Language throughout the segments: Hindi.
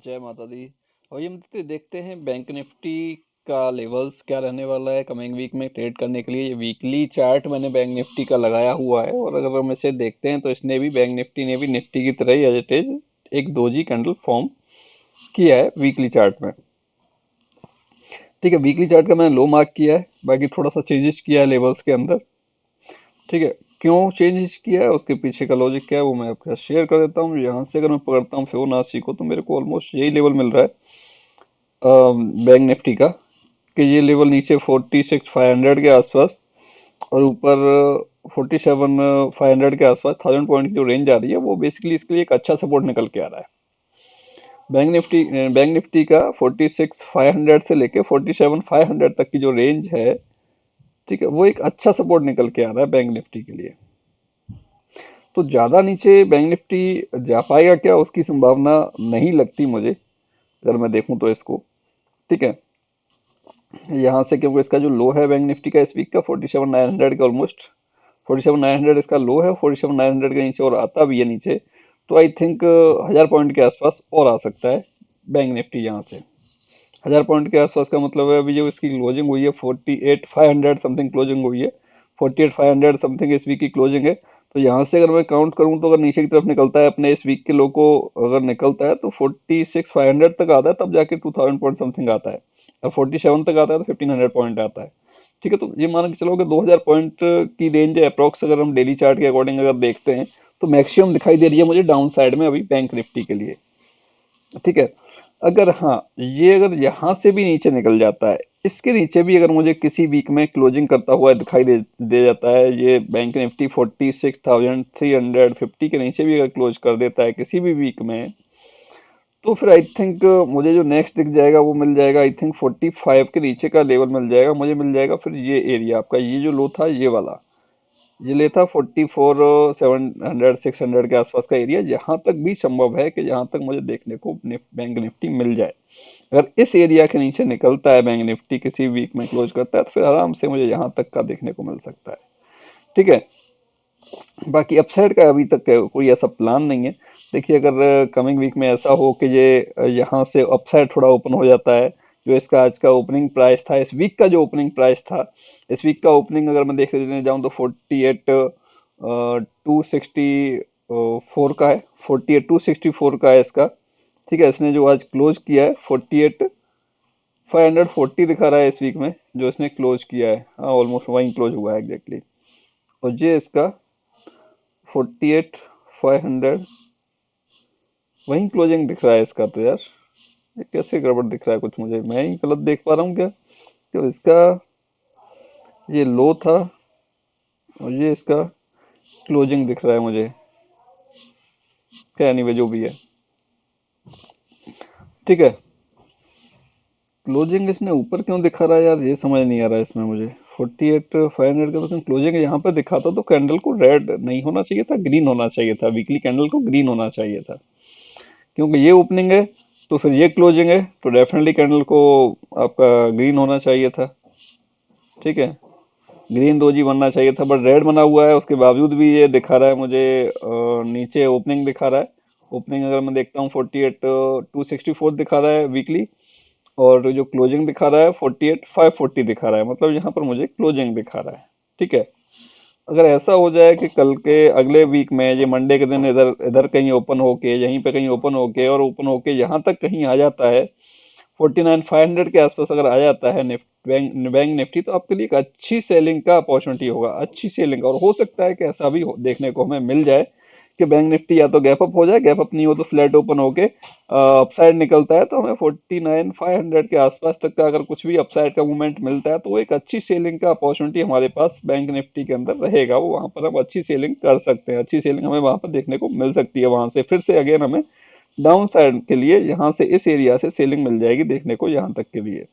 जय माता दी। और ये मतलब देखते हैं बैंक निफ्टी का लेवल्स क्या रहने वाला है कमिंग वीक में ट्रेड करने के लिए। ये वीकली चार्ट मैंने बैंक निफ्टी का लगाया हुआ है और अगर हम इसे देखते हैं तो इसने भी बैंक निफ्टी ने भी निफ्टी की तरह ही एज इट इज एक दोजी कैंडल फॉर्म किया है वीकली चार्ट में। ठीक है, वीकली चार्ट का मैंने लो मार्क किया है, बाकी थोड़ा सा चेंजेस किया है लेवल्स के अंदर। ठीक है, क्यों चेंजेस किया है उसके पीछे का लॉजिक क्या है वो मैं आपके साथ शेयर कर देता हूँ। यहाँ से अगर मैं पकड़ता हूँ फिबोनाची को तो मेरे को ऑलमोस्ट यही लेवल मिल रहा है बैंक निफ्टी का, कि ये लेवल नीचे 46,500 के आसपास और ऊपर 47,500 के आसपास 1000 पॉइंट की जो रेंज आ रही है वो बेसिकली इसके लिए एक अच्छा सपोर्ट निकल के आ रहा है। बैंक निफ्टी का 46,500 से लेके 47,500 तक की जो रेंज है, ठीक है, वो एक अच्छा सपोर्ट निकल के आ रहा है बैंक निफ्टी के लिए। तो ज्यादा नीचे बैंक निफ्टी जा पाएगा क्या, उसकी संभावना नहीं लगती मुझे अगर मैं देखूं तो इसको। ठीक है, यहाँ से क्योंकि इसका जो लो है बैंक निफ्टी का इस वीक का 47,900 के ऑलमोस्ट, 47,900 इसका लो है, 47,900 के नीचे और आता भी है नीचे तो आई थिंक 1000 पॉइंट के आसपास और आ सकता है बैंक निफ्टी यहाँ से। 1000 पॉइंट के आसपास का मतलब है अभी जो इसकी क्लोजिंग हुई है 48,500 समथिंग क्लोजिंग हुई है, 48,500 समथिंग इस वीक की क्लोजिंग है। तो यहाँ से अगर मैं काउंट करूँ तो अगर नीचे की तरफ निकलता है अपने इस वीक के लो को अगर निकलता है तो 46,500 तक आता है, तब जाके 2000 पॉइंट समथिंग आता है। और 47 तक आता है तो 1500 पॉइंट आता है। ठीक है, तो ये मान के चलो कि 2000 पॉइंट की रेंज है अप्रोक्स, अगर हम डेली चार्ट के अकॉर्डिंग अगर देखते हैं तो मैक्सिमम दिखाई दे रही है मुझे डाउन साइड में अभी बैंक निफ्टी के लिए। ठीक है, अगर हाँ ये अगर यहाँ से भी नीचे निकल जाता है, इसके नीचे भी अगर मुझे किसी वीक में क्लोजिंग करता हुआ दिखाई दे जाता है ये बैंक निफ्टी 46,350 के नीचे भी अगर क्लोज कर देता है किसी भी वीक में, तो फिर आई थिंक मुझे जो नेक्स्ट दिख जाएगा वो मिल जाएगा आई थिंक 45 के नीचे का लेवल मिल जाएगा मुझे, मिल जाएगा फिर ये एरिया आपका, ये जो लो था ये वाला, ये लेता 44,700 600 के आसपास का एरिया, जहां तक भी संभव है कि जहां तक मुझे देखने को बैंक निफ्टी मिल जाए। अगर इस एरिया के नीचे निकलता है बैंक निफ्टी किसी वीक में क्लोज करता है तो फिर आराम से मुझे यहाँ तक का देखने को मिल सकता है। ठीक है, बाकी अपसाइड का अभी तक कोई ऐसा प्लान नहीं है। देखिए, अगर कमिंग वीक में ऐसा हो कि ये यहाँ से अपसाइड थोड़ा ओपन हो जाता है, जो इसका आज का ओपनिंग प्राइस था, इस वीक का जो ओपनिंग प्राइस था, इस वीक का ओपनिंग अगर मैं देखने जाऊँ तो 48,264 का है, 48,264 का है इसका। ठीक है, इसने जो आज क्लोज किया है 48,540 दिखा रहा है इस वीक में जो इसने क्लोज किया है। हाँ, ऑलमोस्ट वहीं क्लोज हुआ है एग्जैक्टली। और ये इसका 48,500 वहीं क्लोजिंग दिख रहा है इसका। तो यार ये कैसे गड़बड़ दिख रहा है, कुछ मुझे मैं ही गलत देख पा रहा हूँ क्या? तो इसका ये लो था और ये इसका क्लोजिंग दिख रहा है मुझे। क्या एनीवे जो भी है, ठीक है, क्लोजिंग इसने ऊपर क्यों दिखा रहा है यार, ये समझ नहीं आ रहा है इसमें मुझे। 48,500 का लेकिन क्लोजिंग यहाँ पे दिखाता तो कैंडल को रेड नहीं होना चाहिए था, ग्रीन होना चाहिए था, वीकली कैंडल को ग्रीन होना चाहिए था, क्योंकि ये ओपनिंग है तो फिर ये क्लोजिंग है तो डेफिनेटली कैंडल को आपका ग्रीन होना चाहिए था। ठीक है, ग्रीन दोजी बनना चाहिए था, बट रेड बना हुआ है, उसके बावजूद भी ये दिखा रहा है मुझे नीचे ओपनिंग दिखा रहा है। ओपनिंग अगर मैं देखता हूँ 48,264 दिखा रहा है वीकली, और जो क्लोजिंग दिखा रहा है 48,540 दिखा रहा है, मतलब यहाँ पर मुझे क्लोजिंग दिखा रहा है। ठीक है, अगर ऐसा हो जाए कि कल के अगले वीक में ये मंडे के दिन इधर इधर कहीं ओपन होके, यहीं पे कहीं ओपन होके और ओपन होके यहाँ तक कहीं आ जाता है 49,500 के आसपास अगर आ जाता है बैंक निफ्टी, तो आपके लिए एक अच्छी सेलिंग का अपॉर्चुनिटी होगा, अच्छी सेलिंग। और हो सकता है कि ऐसा भी देखने को हमें मिल जाए कि बैंक निफ्टी या तो गैप अप हो जाए, गैप अप नहीं हो तो फ्लैट ओपन होके अपसाइड निकलता है, तो हमें 49,500 के आसपास तक का अगर कुछ भी अपसाइड का मूवमेंट मिलता है तो वो एक अच्छी सेलिंग का अपॉर्चुनिटी हमारे पास बैंक निफ्टी के अंदर रहेगा, वो वहां पर हम अच्छी सेलिंग कर सकते हैं, अच्छी सेलिंग हमें वहां पर देखने को मिल सकती है। वहां से फिर से अगेन हमें डाउन साइड के लिए यहाँ से इस एरिया से सेलिंग मिल जाएगी देखने को, यहाँ तक के लिए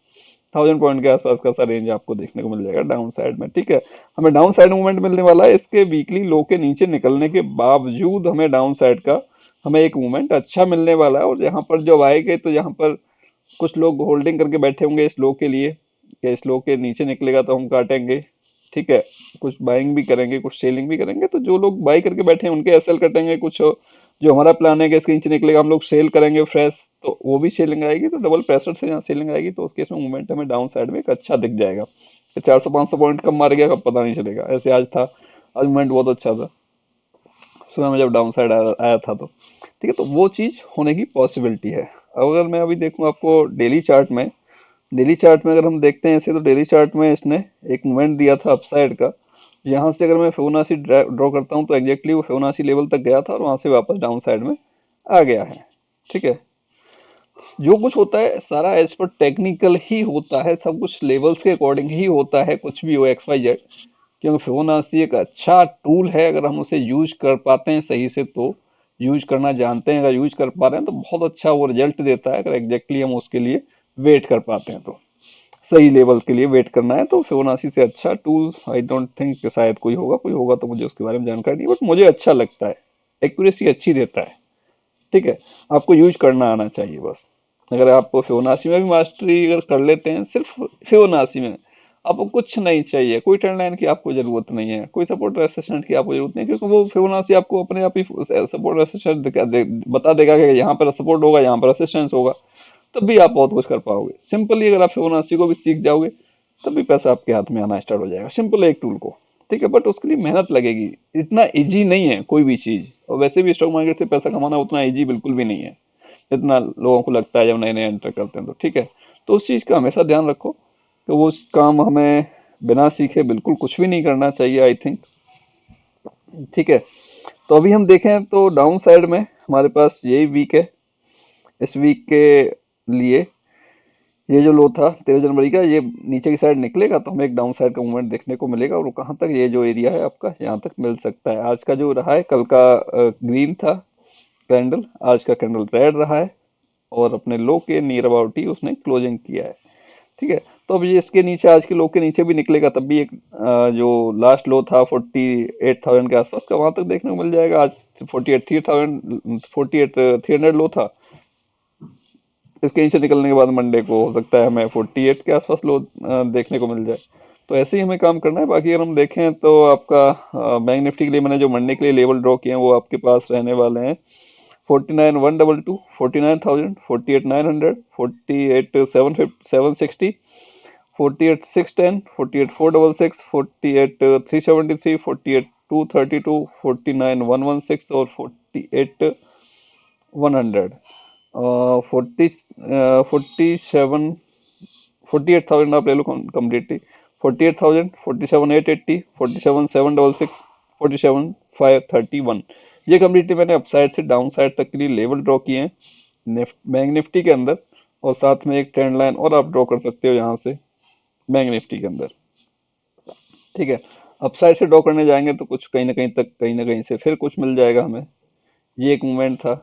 1000 पॉइंट के आसपास का सा रेंज आपको देखने को मिल जाएगा डाउन साइड में। ठीक है, हमें डाउन साइड मूवमेंट मिलने वाला है, इसके वीकली लो के नीचे निकलने के बावजूद हमें डाउन साइड का हमें एक मूवमेंट अच्छा मिलने वाला है। और यहाँ पर जब आएंगे तो यहाँ पर कुछ लोग होल्डिंग करके बैठे होंगे इस लो के लिए कि इस लो के नीचे निकलेगा तो हम काटेंगे। ठीक है, कुछ बाइंग भी करेंगे, कुछ सेलिंग भी करेंगे, तो जो लोग बाई करके बैठे हैं उनके एसएल कटेंगे, कुछ जो हमारा प्लान है कि इसके नीचे निकलेगा हम लोग सेल करेंगे फ्रेश। तो वो भी सेलिंग आएगी, तो डबल प्रेशर से यहाँ सेलिंग आएगी, तो उस केस में मूवमेंट हमें डाउन साइड में एक अच्छा दिख जाएगा। 400-500 पॉइंट कब मार गया कब पता नहीं चलेगा। ऐसे आज था, आज मूवमेंट बहुत अच्छा था सुबह में जब डाउन साइड आया था तो, ठीक है। तो वो चीज होने की पॉसिबिलिटी है। अगर मैं अभी देखूं आपको डेली चार्ट में, डेली चार्ट में अगर हम देखते हैं ऐसे, तो डेली चार्ट में इसने एक मूवमेंट दिया था अपसाइड का। यहाँ से अगर मैं फिबोनाची ड्रॉ करता हूँ तो एग्जैक्टली वो फिबोनाची लेवल तक गया था और वहां से वापस डाउन साइड में आ गया है, ठीक है। जो कुछ होता है सारा एज पर टेक्निकल ही होता है, सब कुछ लेवल्स के अकॉर्डिंग ही होता है, कुछ भी हो एक्स वाई जेड। क्योंकि फिबोनाची एक अच्छा टूल है, अगर हम उसे यूज कर पाते हैं सही से, तो यूज करना जानते हैं, अगर यूज कर पा रहे हैं तो बहुत अच्छा वो रिजल्ट देता है। अगर एग्जैक्टली हम उसके लिए वेट कर पाते हैं तो, सही लेवल के लिए वेट करना है तो फिबोनाची से अच्छा टूल आई डोंट थिंक शायद कोई होगा, कोई होगा तो मुझे उसके बारे में जानकारी नहीं, बट मुझे अच्छा लगता है, एक्यूरेसी अच्छी देता है, ठीक है। आपको यूज करना आना चाहिए बस। अगर आप फिबोनाची में भी मास्टरी अगर कर लेते हैं, सिर्फ फिबोनाची में आपको कुछ नहीं चाहिए, कोई ट्रेंड लाइन की आपको जरूरत नहीं है, कोई सपोर्ट रेसिस्टेंट की आपको जरूरत नहीं है, क्योंकि वो फिबोनाची आपको अपने आप ही सपोर्ट रेसिस्टेंट बता देगा कि यहाँ पर सपोर्ट होगा, यहाँ पर रेसिस्टेंस होगा। तब भी आप बहुत कुछ कर पाओगे सिंपली। अगर आप फिबोनाची को भी सीख जाओगे तब भी पैसा आपके हाथ में आना स्टार्ट हो जाएगा, सिंपल एक टूल को, ठीक है। बट उसके लिए मेहनत लगेगी, इतना इजी नहीं है कोई भी चीज। और वैसे भी स्टॉक मार्केट से पैसा कमाना उतना इजी बिल्कुल भी नहीं है जितना लोगों को लगता है जब नए नए एंटर करते हैं तो, ठीक है। तो उस चीज का हमेशा ध्यान रखो कि वो काम हमें बिना सीखे बिल्कुल कुछ भी नहीं करना चाहिए, आई थिंक, ठीक है। तो अभी हम देखें तो डाउन साइड में हमारे पास यही वीक है। इस वीक के लिए ये जो लो था 13 जनवरी का, ये नीचे की साइड निकलेगा तो हमें एक डाउन साइड का मूवमेंट देखने को मिलेगा, और वो कहाँ तक, ये जो एरिया है आपका यहाँ तक मिल सकता है। आज का जो रहा है, कल का ग्रीन था कैंडल, आज का कैंडल रेड रहा है, और अपने लो के नियर अबाउट ही उसने क्लोजिंग किया है, ठीक है। तो अब ये इसके नीचे, आज के लो के नीचे भी निकलेगा तब भी एक जो लास्ट लो था 48,000 के आसपास का, वहां तक देखने को मिल जाएगा। आज 48,300 48,300 लो था, इसके नीचे निकलने के बाद मंडे को हो सकता है हमें 48 के आसपास लो देखने को मिल जाए। तो ऐसे ही हमें काम करना है। बाकी अगर हम देखें तो आपका बैंक निफ्टी के लिए मैंने जो मंडे के लिए लेवल ड्रॉ किए हैं वो आपके पास रहने वाले हैं 49,122, 49,000, 48,900, 48,760, 48,610, 48,466, 48,373, 48,232, 49,116 और 48,100, 47, 48,000 आप ले लो कम्प्लीटली, 48,000, 47,880, 47,766, 47,531, ये कम्प्लीटली मैंने अपसाइड से डाउन साइड तक के लिए लेवल ड्रॉ किए हैं बैंक निफ्टी के अंदर। और साथ में एक ट्रेंड लाइन और आप ड्रॉ कर सकते हो यहाँ से बैंक निफ्टी के अंदर, ठीक है। अपसाइड से ड्रॉ करने जाएंगे तो कुछ कहीं ना कहीं तक, कहीं ना कहीं से फिर कुछ मिल जाएगा हमें। ये एक मूवमेंट था,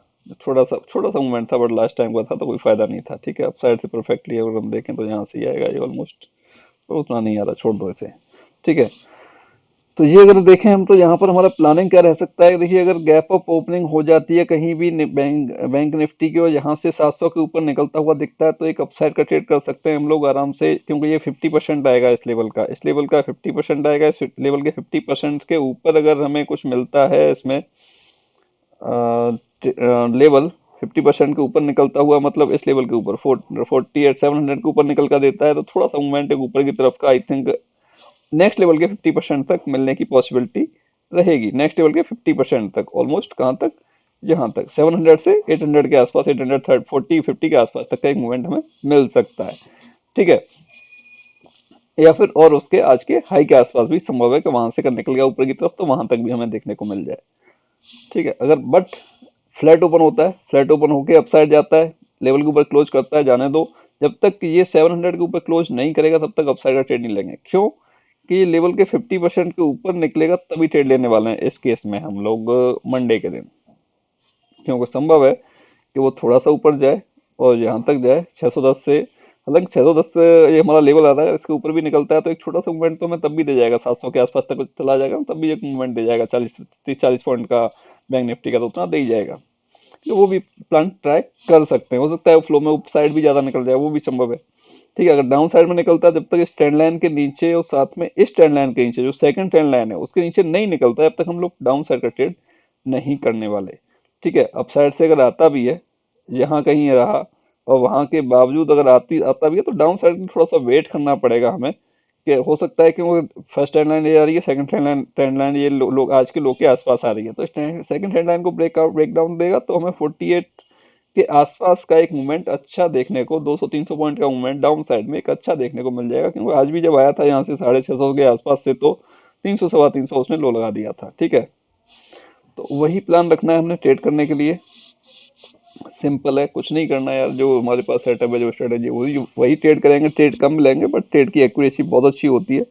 छोटा सा मूवमेंट था, बट लास्ट टाइम का था तो कोई फायदा नहीं था, ठीक है। अपसाइड से परफेक्टली अगर हम देखें तो यहाँ से ही आएगा ये ऑलमोस्ट, तो उतना नहीं आ रहा, छोड़ दो इसे, ठीक है। तो ये अगर देखें हम तो यहाँ पर हमारा प्लानिंग क्या रह सकता है। देखिए, अगर गैप अप ओपनिंग हो जाती है कहीं भी बैंक निफ्टी की, और यहाँ से 700 के ऊपर निकलता हुआ दिखता है, तो एक अपसाइड का ट्रेड कर सकते हैं हम लोग आराम से, क्योंकि ये 50% आएगा इस लेवल का, इस लेवल का 50% आएगा, इस लेवल के 50% के ऊपर अगर हमें कुछ मिलता है इसमें लेवल 50% के ऊपर निकलता हुआ, मतलब इस लेवल के ऊपर 48,700 के ऊपर निकल कर देता है, तो थोड़ा सा मूवमेंट एक ऊपर की तरफ का आई थिंक नेक्स्ट लेवल के 50% तक मिलने की पॉसिबिलिटी रहेगी। नेक्स्ट लेवल के 50% तक, ऑलमोस्ट कहाँ तक, यहाँ तक 700 से 800 के आसपास, 800 40 50 के आसपास तक का एक मूवमेंट हमें मिल सकता है, ठीक है। या फिर और उसके आज के हाई के आसपास भी संभव है कि वहां से निकल गया ऊपर की तरफ, तो वहां तक भी हमें देखने को मिल जाए, ठीक है। अगर बट फ्लैट ओपन होता है, फ्लैट ओपन होके अपसाइड जाता है, लेवल के ऊपर क्लोज करता है, जाने दो। जब तक ये 700 के ऊपर क्लोज नहीं करेगा तब तक अपसाइड का ट्रेड नहीं लेंगे। क्यों? कि ये लेवल के 50% के ऊपर निकलेगा तभी ट्रेड लेने वाले हैं इस केस में हम लोग मंडे के दिन, क्योंकि संभव है कि वो थोड़ा सा ऊपर जाए और यहाँ तक जाए 610 से। हालांकि 610 से ये हमारा लेवल आता है, इसके ऊपर भी निकलता है तो एक छोटा सा मूवमेंट तो हमें तब भी दे जाएगा, 700 के आसपास तक चला जाएगा तब भी एक मूवमेंट दे जाएगा, 40 पॉइंट का बैंक निफ्टी का, तो उतना दे ही जाएगा। तो वो भी प्लान ट्राई कर सकते हैं, हो सकता है फ्लो में अप साइड भी ज्यादा निकल जाए, वो भी संभव है, ठीक है। अगर डाउन साइड में निकलता है, जब तक इस ट्रेंड लाइन के नीचे और साथ में इस ट्रेंड लाइन के नीचे जो सेकंड ट्रेंड लाइन है उसके नीचे नहीं निकलता है, तब तक हम लोग डाउन साइड का ट्रेड नहीं करने वाले, ठीक है। अप साइड से अगर आता भी है यहाँ कहीं रहा, और वहां के बावजूद अगर आती आता भी है तो डाउन साइड में थोड़ा सा वेट करना पड़ेगा हमें, कि हो सकता है कि वो फर्स्ट ट्रेंड लाइन ये आ रही है, सेकंड ट्रेंड लाइन ये लोग आज के लोग के आसपास आ रही है, तो सेकंड ट्रेंड लाइन को ब्रेक डाउन देगा तो हमें 48 के आसपास का एक मूवमेंट अच्छा देखने को, 200-300 पॉइंट का मूवमेंट डाउन साइड में एक अच्छा देखने को मिल जाएगा, क्योंकि आज भी जब आया था यहाँ से 650 के आसपास से, तो 300 सवा 300 उसने लो लगा दिया था। ठीक है, तो वही प्लान रखना है हमने ट्रेड करने के लिए। सिंपल है, कुछ नहीं करना है यार, जो हमारे पास सेटअप है, जो स्ट्रेटेजी वही वही ट्रेड करेंगे, ट्रेड कम लेंगे बट ट्रेड की एक्यूरेसी बहुत अच्छी होती है।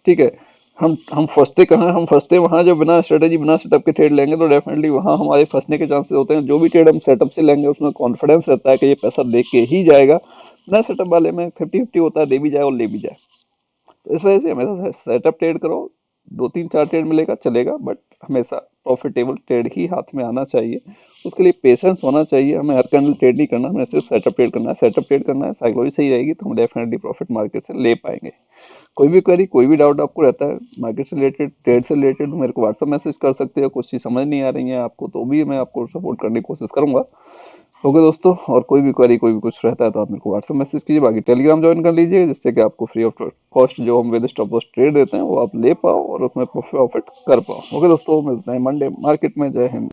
ठीक है, हम फंसते कहाँ हैं? हम फंसते वहां जब बिना स्ट्रेटेजी बिना सेटअप के ट्रेड लेंगे, तो डेफिनेटली वहां हमारे फंसने के चांसेस होते हैं। जो भी ट्रेड हम सेटअप से लेंगे उसमें कॉन्फिडेंस रहता है कि ये पैसा दे के ही जाएगा, ना सेटअप वाले में 50-50 होता है, दे भी जाए और ले भी जाए। तो इस वजह से हमेशा सेटअप ट्रेड करो, 2-3-4 ट्रेड मिलेगा चलेगा, बट हमेशा प्रॉफिटेबल ट्रेड ही हाथ में आना चाहिए। उसके लिए पेशेंस होना चाहिए, हमें हर कैंडल ट्रेड नहीं करना, हमें सिर्फ सेटअप ट्रेड करना है। सेटअप ट्रेड करना है, साइकोलॉजी सही रहेगी तो हम डेफिनेटली प्रॉफिट मार्केट से ले पाएंगे। कोई भी क्वेरी, कोई भी डाउट आपको रहता है मार्केट से रिलेटेड, ट्रेड से रिलेटेड, मेरे को व्हाट्सअप मैसेज कर सकते हो। कुछ चीज़ समझ नहीं आ रही है आपको तो भी मैं आपको सपोर्ट करने की कोशिश करूंगा। ओके दोस्तों, और कोई भी क्वेरी, कोई भी कुछ रहता है तो आप मेरे को व्हाट्सअप मैसेज कीजिए। बाकी टेलीग्राम ज्वाइन कर लीजिए, जिससे कि आपको फ्री ऑफ कॉस्ट जो हम विद स्टॉप लॉस ट्रेड देते हैं वो आप ले पाओ और उसमें प्रॉफिट कर पाओ। ओके दोस्तों, मिलते हैं मंडे मार्केट में। जय हिंद।